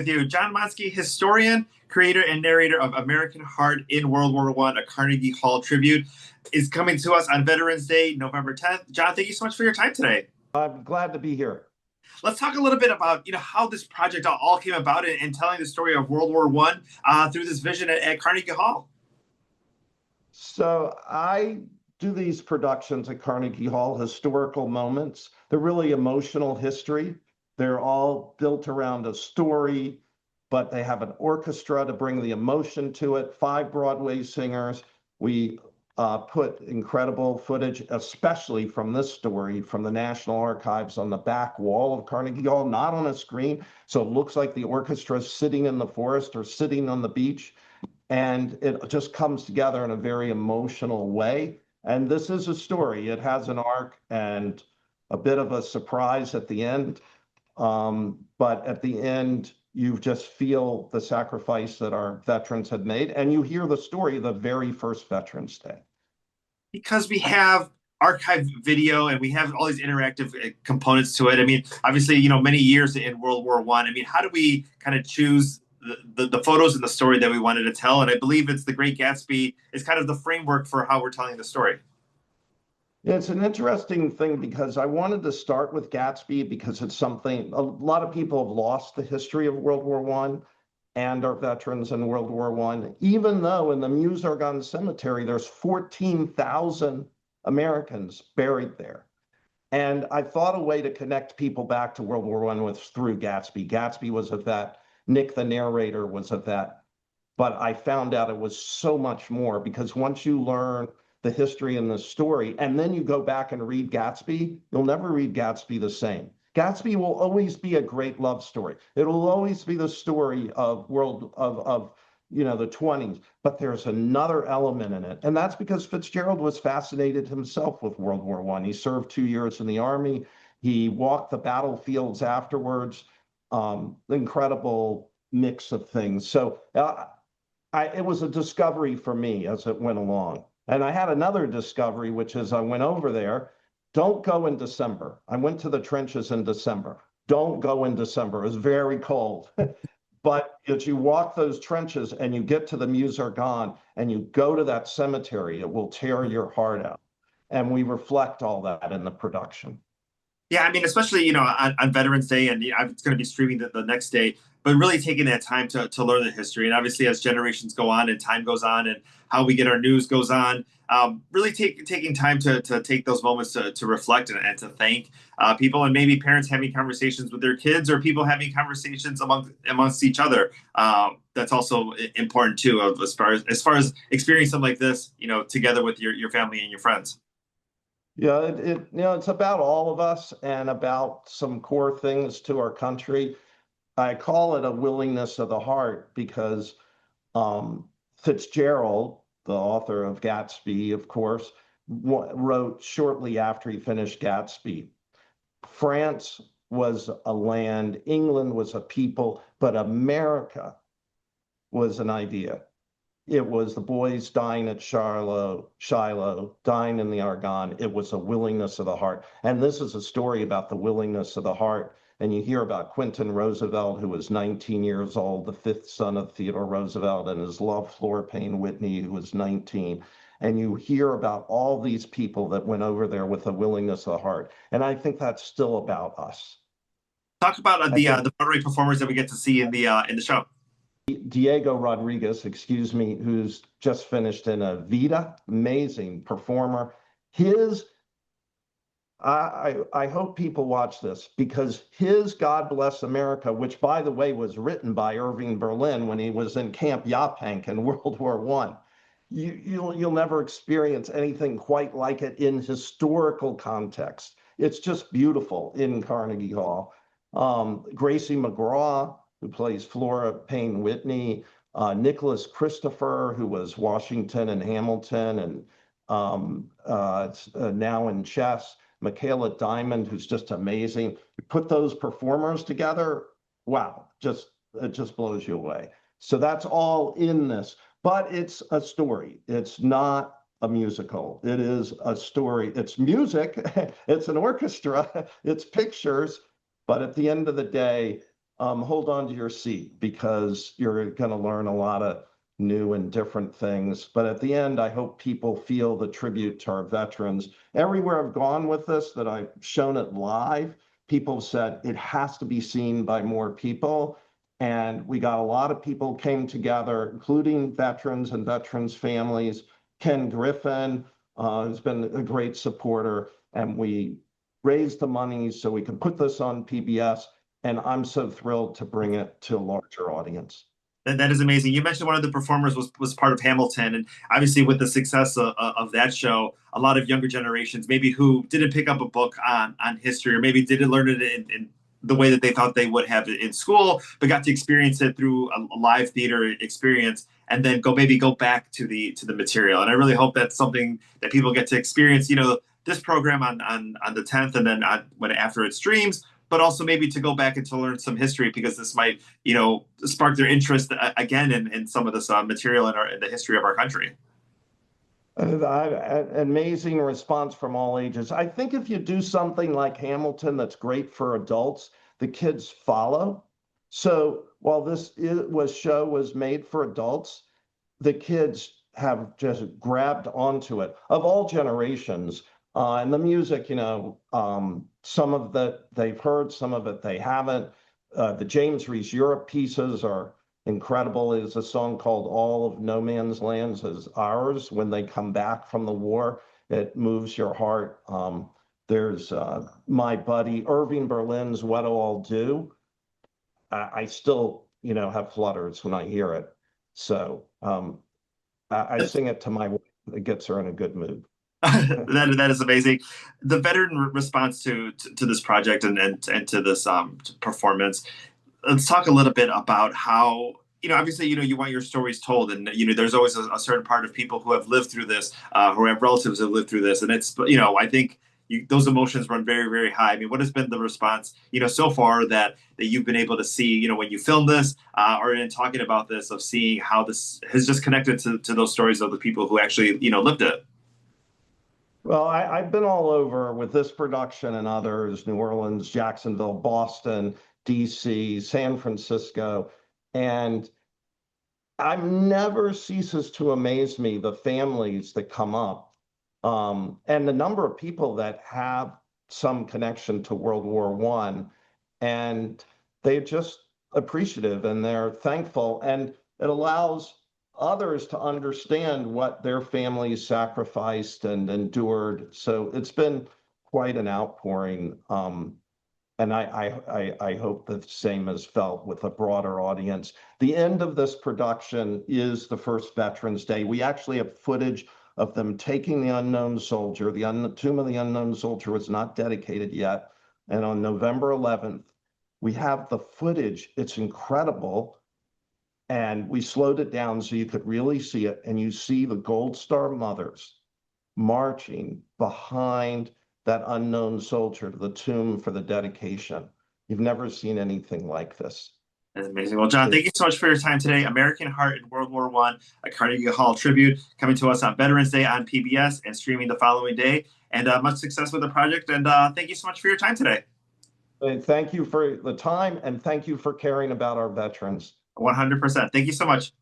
With you, John Monsky, historian, creator, and narrator of American Heart in World War One, a Carnegie Hall tribute, is coming to us on Veterans Day, November 10th. John, thank you so much for your time today. I'm glad to be here. Let's talk a little bit about how this project all came about and telling the story of World War One through this vision at Carnegie Hall. So I do these productions at Carnegie Hall, historical moments. They're really emotional history. They're all built around a story, but they have an orchestra to bring the emotion to it. 5 Broadway singers. We put incredible footage, especially from this story, from the National Archives on the back wall of Carnegie Hall, not on a screen. So it looks like the orchestra is sitting in the forest or sitting on the beach. And it just comes together in a very emotional way. And this is a story. It has an arc and a bit of a surprise at the end. But at the end, you just feel the sacrifice that our veterans had made. And you hear the story of the very first Veterans Day. Because we have archived video and we have all these interactive components to it. I mean, obviously, many years in World War One. I mean, how do we kind of choose the photos and the story that we wanted to tell? And I believe it's The Great Gatsby is kind of the framework for how we're telling the story. Yeah, it's an interesting thing because I wanted to start with Gatsby because it's something a lot of people have lost the history of World War One and our veterans in World War One, even though in the Meuse-Argonne Cemetery, there's 14,000 Americans buried there. And I thought a way to connect people back to World War One was through Gatsby. Gatsby was a vet. Nick, the narrator, was a vet. But I found out it was so much more because once you learn the history and the story, and then you go back and read Gatsby, you'll never read Gatsby the same. Gatsby will always be a great love story. It will always be the story of the 20s, but there's another element in it. And that's because Fitzgerald was fascinated himself with World War One. He served 2 years in the Army. He walked the battlefields afterwards. Incredible mix of things. So it was a discovery for me as it went along. And I had another discovery, which is I went over there. Don't go in December. I went to the trenches in December. Don't go in December. It was very cold. But as you walk those trenches and you get to the Meuse-Argonne and you go to that cemetery, it will tear your heart out. And we reflect all that in the production. Yeah, I mean, especially, on Veterans Day, and it's going to be streaming the next day, but really taking that time to learn the history. And obviously, as generations go on and time goes on and how we get our news goes on, really taking time to take those moments to reflect and to thank people, and maybe parents having conversations with their kids or people having conversations amongst each other. That's also important too, as far as experiencing something like this, together with your family and your friends. Yeah, it's about all of us and about some core things to our country. I call it a willingness of the heart because Fitzgerald, the author of Gatsby, of course, wrote shortly after he finished Gatsby. France was a land, England was a people, but America was an idea. It was the boys dying at Shiloh, dying in the Argonne. It was a willingness of the heart. And this is a story about the willingness of the heart. And you hear about Quentin Roosevelt, who was 19 years old, the 5th son of Theodore Roosevelt, and his love, Flora Payne Whitney, who was 19. And you hear about all these people that went over there with a willingness of the heart. And I think that's still about us. Talk about the Broadway performers that we get to see in the show. Diego Rodriguez, excuse me, who's just finished in Evita, amazing performer. I hope people watch this because his God Bless America, which by the way was written by Irving Berlin when he was in Camp Yaphank in World War I. You'll never experience anything quite like it in historical context. It's just beautiful in Carnegie Hall. Gracie McGraw, who plays Flora Payne Whitney, Nicholas Christopher, who was Washington and Hamilton and now in Chess, Michaela Diamond, who's just amazing. You put those performers together, wow, it just blows you away. So that's all in this, but it's a story. It's not a musical. It is a story. It's music. It's an orchestra. It's pictures. But at the end of the day, hold on to your seat because you're going to learn a lot of new and different things. But at the end, I hope people feel the tribute to our veterans. Everywhere I've gone with this, that I've shown it live, people have said it has to be seen by more people. And we got a lot of people came together, including veterans and veterans' families. Ken Griffin has been a great supporter, and we raised the money so we can put this on PBS. And I'm so thrilled to bring it to a larger audience. That is amazing. You mentioned one of the performers was part of Hamilton, and obviously with the success of that show, a lot of younger generations, maybe who didn't pick up a book on history, or maybe didn't learn it in the way that they thought they would have it in school, but got to experience it through a live theater experience, and then maybe go back to the material. And I really hope that's something that people get to experience. This program on the 10th, and then when after it streams, but also maybe to go back and to learn some history, because this might, spark their interest again in some of this material in the history of our country. Amazing response from all ages. I think if you do something like Hamilton that's great for adults, the kids follow. So while this show was made for adults, the kids have just grabbed onto it, of all generations. And the music, some of that they've heard, some of it they haven't. The James Reese Europe pieces are incredible. There's a song called All of No Man's Lands Is Ours. When they come back from the war, it moves your heart. There's my buddy Irving Berlin's What I'll Do. I still, have flutters when I hear it. So I sing it to my wife. It gets her in a good mood. That is amazing. The veteran response to this project and to this performance. Let's talk a little bit about how, obviously, you want your stories told, and there's always a certain part of people who have lived through this, who have relatives who have lived through this, and it's, I think those emotions run very, very high. I mean, what has been the response, so far that you've been able to see, when you film this, or in talking about this, of seeing how this has just connected to those stories of the people who actually, lived it? Well, I've been all over with this production and others: New Orleans, Jacksonville, Boston, DC, San Francisco. And never ceases to amaze me the families that come up, and the number of people that have some connection to World War I. And they're just appreciative and they're thankful. And it allows others to understand what their families sacrificed and endured. So it's been quite an outpouring. And I hope the same is felt with a broader audience. The end of this production is the first Veterans Day. We actually have footage of them taking the unknown soldier. The Tomb of the Unknown Soldier was not dedicated yet. And on November 11th, we have the footage. It's incredible. And we slowed it down so you could really see it. And you see the Gold Star mothers marching behind that unknown soldier to the tomb for the dedication. You've never seen anything like this. That's amazing. Well, John, thank you so much for your time today. American Heart in World War I, a Carnegie Hall tribute, coming to us on Veterans Day on PBS and streaming the following day. And much success with the project. And thank you so much for your time today. Thank you for the time, and thank you for caring about our veterans. 100%. Thank you so much.